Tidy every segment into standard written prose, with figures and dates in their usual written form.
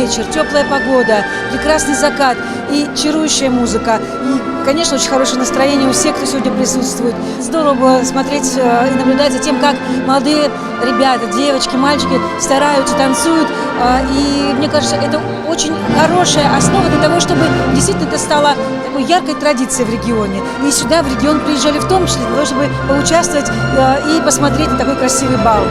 вечер, теплая погода, прекрасный закат и чарующая музыка. И, конечно, очень хорошее настроение у всех, кто сегодня присутствует. Здорово было смотреть и наблюдать за тем, как молодые ребята, девочки, мальчики стараются, танцуют. И мне кажется, это очень хорошая основа для того, чтобы действительно это стало такой яркой традицией в регионе. И сюда, в регион, приезжали в том числе для того, чтобы поучаствовать и посмотреть на такой красивый бал.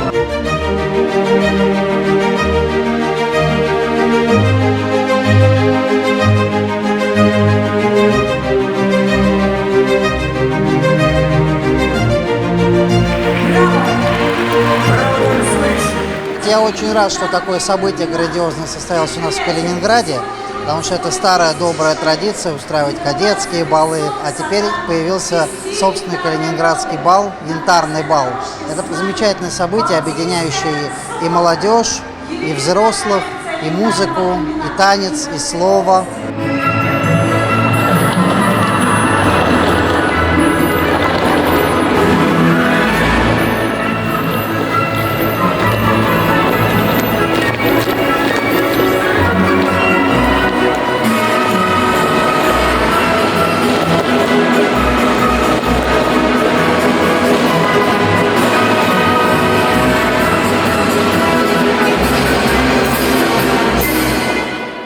Я очень рад, что такое событие грандиозное состоялось у нас в Калининграде, потому что это старая добрая традиция устраивать кадетские балы, а теперь появился собственный калининградский бал, янтарный бал. Это замечательное событие, объединяющее и молодежь, и взрослых, и музыку, и танец, и слово.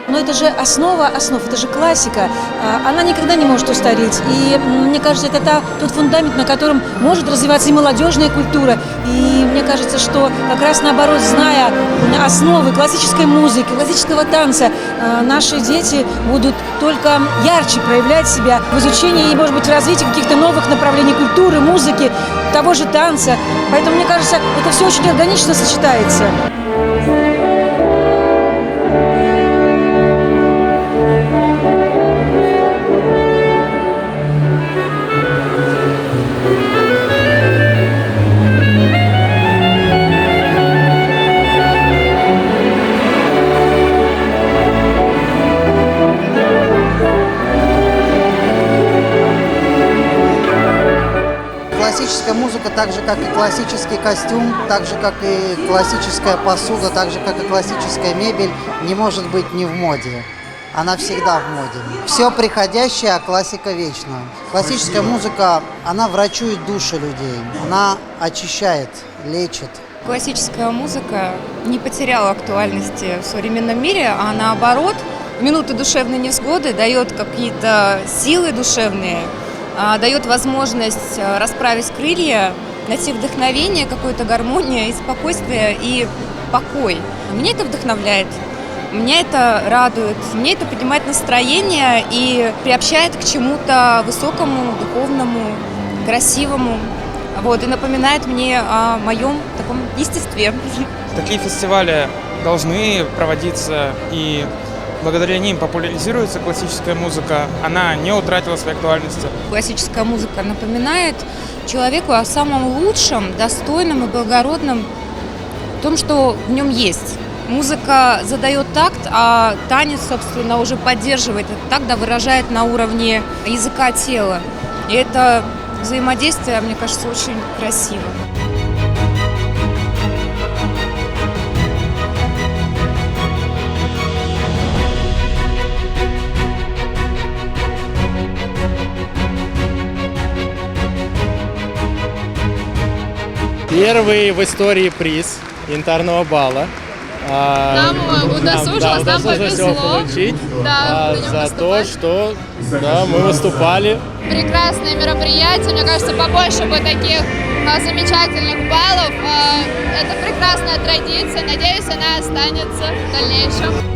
Но это же основа основ, это же классика. Она никогда не может устареть. И мне кажется, это тот фундамент, на котором может развиваться и молодежная культура. И мне кажется, что как раз наоборот, зная основы классической музыки, классического танца, наши дети будут только ярче проявлять себя в изучении и, может быть, в развитии каких-то новых направлений культуры, музыки, того же танца. Поэтому, мне кажется, это все очень органично сочетается. Классическая музыка, так же как и классический костюм, так же как и классическая посуда, так же как и классическая мебель, не может быть не в моде. Она всегда в моде. Все приходящее, а классика вечна. Классическая музыка, она врачует души людей, она очищает, лечит. Классическая музыка не потеряла актуальности в современном мире, а наоборот, в минуты душевной невзгоды дает какие-то силы душевные, дает возможность расправить крылья, найти вдохновение, какую-то гармонию и спокойствие и покой. Меня это вдохновляет, меня это радует, мне это поднимает настроение и приобщает к чему-то высокому, духовному, красивому. И напоминает мне о моем таком естестве. Такие фестивали должны проводиться, и благодаря ним популяризируется классическая музыка. Она не утратила своей актуальности. Классическая музыка напоминает человеку о самом лучшем, достойном и благородном, о том, что в нем есть. Музыка задает такт, а танец, собственно, уже поддерживает этот такт, выражает на уровне языка тела. И это взаимодействие, мне кажется, очень красиво. Первый в истории приз янтарного бала. Нам удосужилось, нам повезло получить за то, выступать. что мы выступали. Прекрасное мероприятие, мне кажется, побольше бы таких замечательных баллов. Это прекрасная традиция, надеюсь, она останется в дальнейшем.